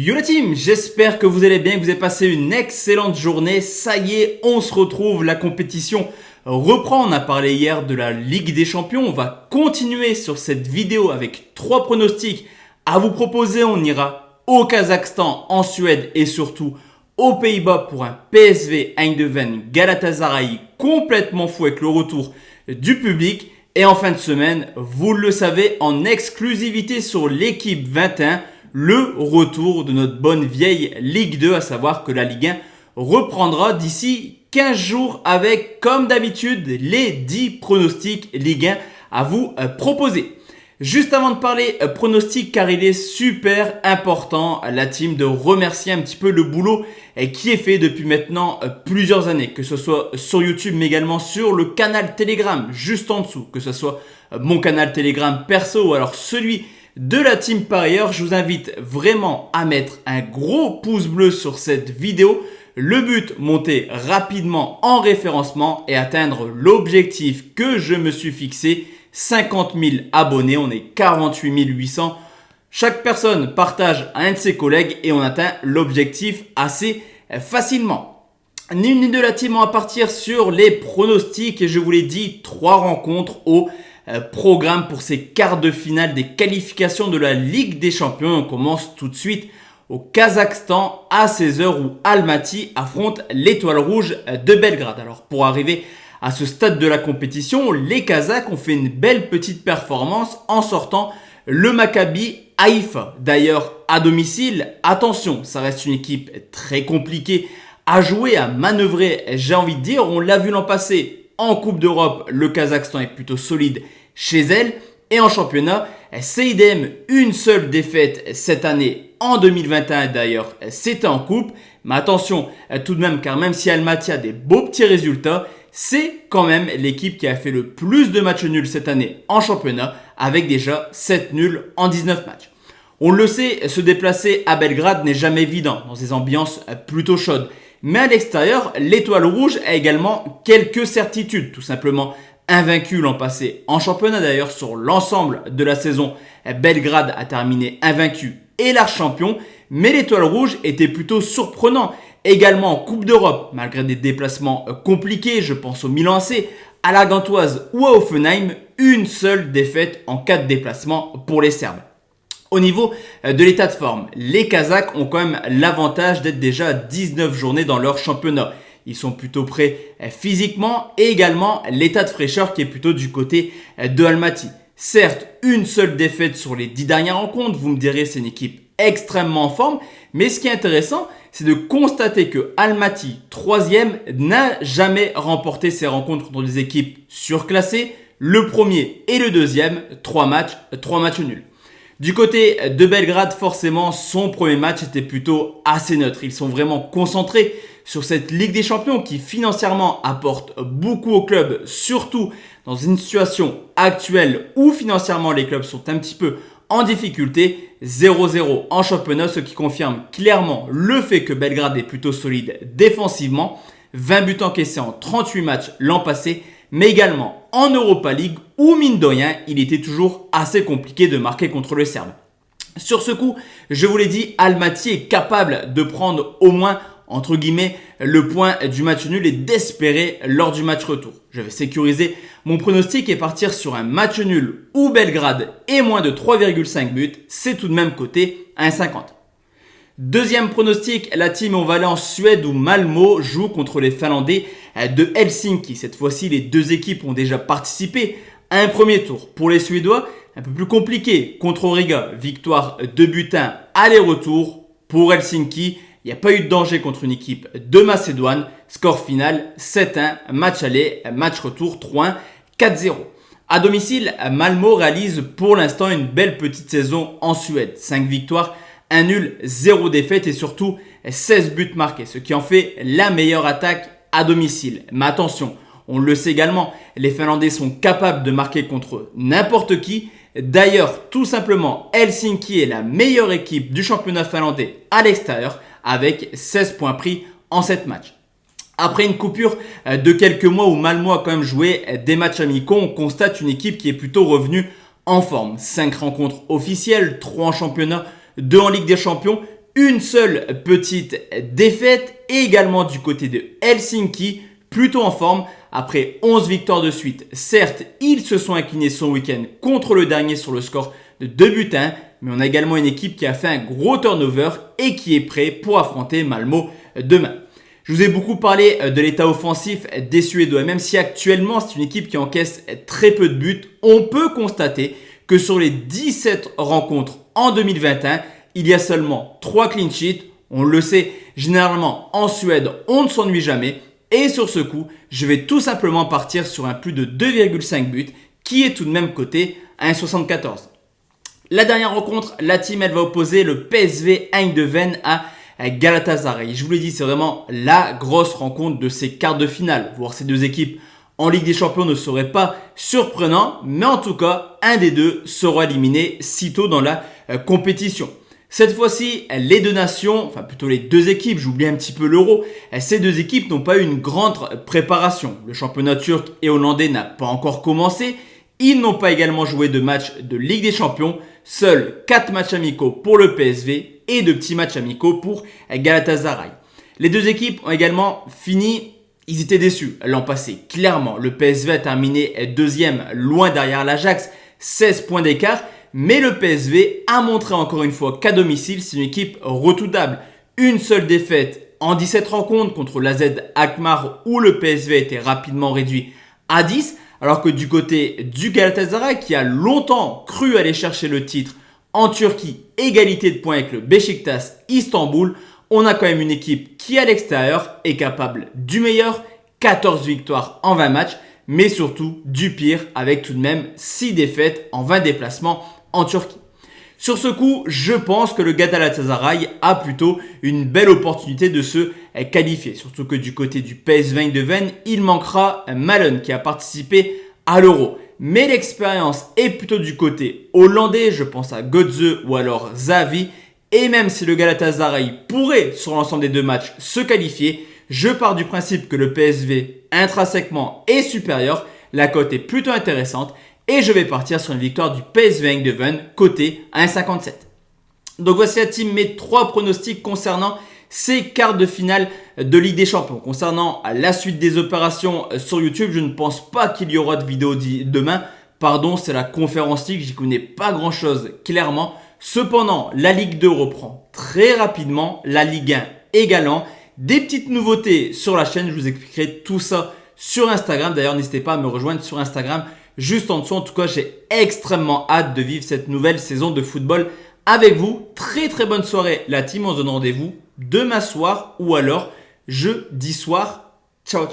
Yo la team, j'espère que vous allez bien, que vous avez passé une excellente journée. Ça y est, on se retrouve, la compétition reprend. On a parlé hier de la Ligue des Champions. On va continuer sur cette vidéo avec 3 pronostics à vous proposer. On ira au Kazakhstan, en Suède et surtout aux Pays-Bas pour un PSV Eindhoven Galatasaray complètement fou avec le retour du public. Et en fin de semaine, vous le savez, en exclusivité sur l'équipe 21, le retour de notre bonne vieille Ligue 2, à savoir que la Ligue 1 reprendra d'ici 15 jours avec, comme d'habitude, les 10 pronostics Ligue 1 à vous proposer. Juste avant de parler pronostics, car il est super important, la team, de remercier un petit peu le boulot qui est fait depuis maintenant plusieurs années, que ce soit sur YouTube mais également sur le canal Telegram juste en dessous, que ce soit mon canal Telegram perso ou alors celui de la team par ailleurs. Je vous invite vraiment à mettre un gros pouce bleu sur cette vidéo. Le but, monter rapidement en référencement et atteindre l'objectif que je me suis fixé, 50 000 abonnés. On est 48 800. Chaque personne partage à un de ses collègues et on atteint l'objectif assez facilement. Ni une ni deux, la team, on va partir sur les pronostics et je vous l'ai dit, 3 rencontres au programme pour ces quarts de finale des qualifications de la Ligue des Champions. On commence tout de suite au Kazakhstan à 16h où Almaty affronte l'Étoile Rouge de Belgrade. Alors pour arriver à ce stade de la compétition, les Kazakhs ont fait une belle petite performance en sortant le Maccabi Haïfa. D'ailleurs, à domicile, attention, ça reste une équipe très compliquée à jouer, à manœuvrer, j'ai envie de dire. On l'a vu l'an passé en Coupe d'Europe, le Kazakhstan est plutôt solide chez elle. Et en championnat, c'est idem, une seule défaite cette année en 2021 d'ailleurs, c'était en coupe. Mais attention tout de même, car même si Almaty a des beaux petits résultats, c'est quand même l'équipe qui a fait le plus de matchs nuls cette année en championnat, avec déjà 7 nuls en 19 matchs. On le sait, se déplacer à Belgrade n'est jamais évident dans des ambiances plutôt chaudes. Mais à l'extérieur, l'Étoile Rouge a également quelques certitudes, tout simplement invaincu l'an passé en championnat. D'ailleurs, sur l'ensemble de la saison, Belgrade a terminé invaincu et large champion, mais l'Étoile Rouge était plutôt surprenant. Également en Coupe d'Europe, malgré des déplacements compliqués, je pense au Milan AC, à la Gantoise ou à Offenheim, une seule défaite en 4 déplacements pour les Serbes. Au niveau de l'état de forme, les Kazakhs ont quand même l'avantage d'être déjà à 19 journées dans leur championnat. Ils sont plutôt prêts physiquement et également l'état de fraîcheur qui est plutôt du côté de Almaty. Certes, une seule défaite sur les 10 dernières rencontres, vous me direz c'est une équipe extrêmement en forme, mais ce qui est intéressant, c'est de constater que Almaty, 3e, n'a jamais remporté ses rencontres contre des équipes surclassées. Le premier et le deuxième, 3 matchs nuls. Du côté de Belgrade, forcément, son premier match était plutôt assez neutre. Ils sont vraiment concentrés sur cette Ligue des Champions qui financièrement apporte beaucoup au club, surtout dans une situation actuelle où financièrement les clubs sont un petit peu en difficulté. 0-0 en championnat, ce qui confirme clairement le fait que Belgrade est plutôt solide défensivement. 20 buts encaissés en 38 matchs l'an passé, mais également en Europa League où, mine de rien, il était toujours assez compliqué de marquer contre le Serbe. Sur ce coup, je vous l'ai dit, Almaty est capable de prendre au moins, entre guillemets, le point du match nul et d'espérer lors du match retour. Je vais sécuriser mon pronostic et partir sur un match nul où Belgrade est moins de 3,5 buts. C'est tout de même coté à 1,50. Deuxième pronostic, la team, on va aller en Suède où Malmö joue contre les Finlandais de Helsinki. Cette fois-ci, les deux équipes ont déjà participé à un premier tour. Pour les Suédois, un peu plus compliqué contre Riga. Victoire 2-1 aller-retour pour Helsinki. Il n'y a pas eu de danger contre une équipe de Macédoine. Score final 7-1, match aller, match retour 3-1, 4-0. À domicile, Malmö réalise pour l'instant une belle petite saison en Suède. 5 victoires, 1 nul, 0 défaite et surtout 16 buts marqués. Ce qui en fait la meilleure attaque à domicile. Mais attention, on le sait également, les Finlandais sont capables de marquer contre n'importe qui. D'ailleurs, tout simplement, Helsinki est la meilleure équipe du championnat finlandais à l'extérieur avec 16 points pris en 7 matchs. Après une coupure de quelques mois où Malmö a quand même joué des matchs amicaux, on constate une équipe qui est plutôt revenue en forme. 5 rencontres officielles, 3 en championnat, 2 en Ligue des Champions, une seule petite défaite. Et également du côté de Helsinki, plutôt en forme après 11 victoires de suite. Certes, ils se sont inclinés son week-end contre le dernier sur le score de 2-1, mais on a également une équipe qui a fait un gros turnover et qui est prêt pour affronter Malmö demain. Je vous ai beaucoup parlé de l'état offensif des Suédois. Même si actuellement c'est une équipe qui encaisse très peu de buts, on peut constater que sur les 17 rencontres en 2021, il y a seulement 3 clean sheets. On le sait, généralement en Suède, on ne s'ennuie jamais. Et sur ce coup, je vais tout simplement partir sur un plus de 2,5 buts qui est tout de même coté à 1,74. La dernière rencontre, la team elle va opposer le PSV Eindhoven à Galatasaray. Je vous l'ai dit, c'est vraiment la grosse rencontre de ces quarts de finale. Voir ces deux équipes en Ligue des Champions ne serait pas surprenant, mais en tout cas, un des deux sera éliminé sitôt dans la compétition. Cette fois-ci, les deux nations, enfin plutôt les deux équipes, j'oublie un petit peu l'Euro, ces deux équipes n'ont pas eu une grande préparation. Le championnat turc et hollandais n'a pas encore commencé. Ils n'ont pas également joué de match de Ligue des Champions. Seuls 4 matchs amicaux pour le PSV et 2 petits matchs amicaux pour Galatasaray. Les deux équipes ont également fini, ils étaient déçus l'an passé. Clairement, le PSV a terminé deuxième, loin derrière l'Ajax, 16 points d'écart. Mais le PSV a montré encore une fois qu'à domicile, c'est une équipe redoutable. Une seule défaite en 17 rencontres contre l'AZ Alkmaar où le PSV a été rapidement réduit à 10. Alors que du côté du Galatasaray qui a longtemps cru aller chercher le titre en Turquie, égalité de points avec le Beşiktaş Istanbul, on a quand même une équipe qui à l'extérieur est capable du meilleur, 14 victoires en 20 matchs, mais surtout du pire avec tout de même 6 défaites en 20 déplacements en Turquie. Sur ce coup, je pense que le Galatasaray a plutôt une belle opportunité de se qualifier. Surtout que du côté du PSV Eindhoven, il manquera Malen qui a participé à l'Euro. Mais l'expérience est plutôt du côté hollandais, je pense à Götze ou alors Xavi. Et même si le Galatasaray pourrait sur l'ensemble des deux matchs se qualifier, je pars du principe que le PSV intrinsèquement est supérieur. La cote est plutôt intéressante. Et je vais partir sur une victoire du PSV Eindhoven côté à 1,57. Donc voici la team, mes 3 pronostics concernant ces quarts de finale de Ligue des Champions. Concernant la suite des opérations sur YouTube, je ne pense pas qu'il y aura de vidéo demain. Pardon, c'est la Conférence League, j'y connais pas grand chose clairement. Cependant, la Ligue 2 reprend très rapidement, la Ligue 1 également. Des petites nouveautés sur la chaîne, je vous expliquerai tout ça sur Instagram. D'ailleurs, n'hésitez pas à me rejoindre sur Instagram. Juste en dessous, en tout cas, j'ai extrêmement hâte de vivre cette nouvelle saison de football avec vous. Très très bonne soirée la team, on se donne rendez-vous demain soir ou alors jeudi soir. Ciao.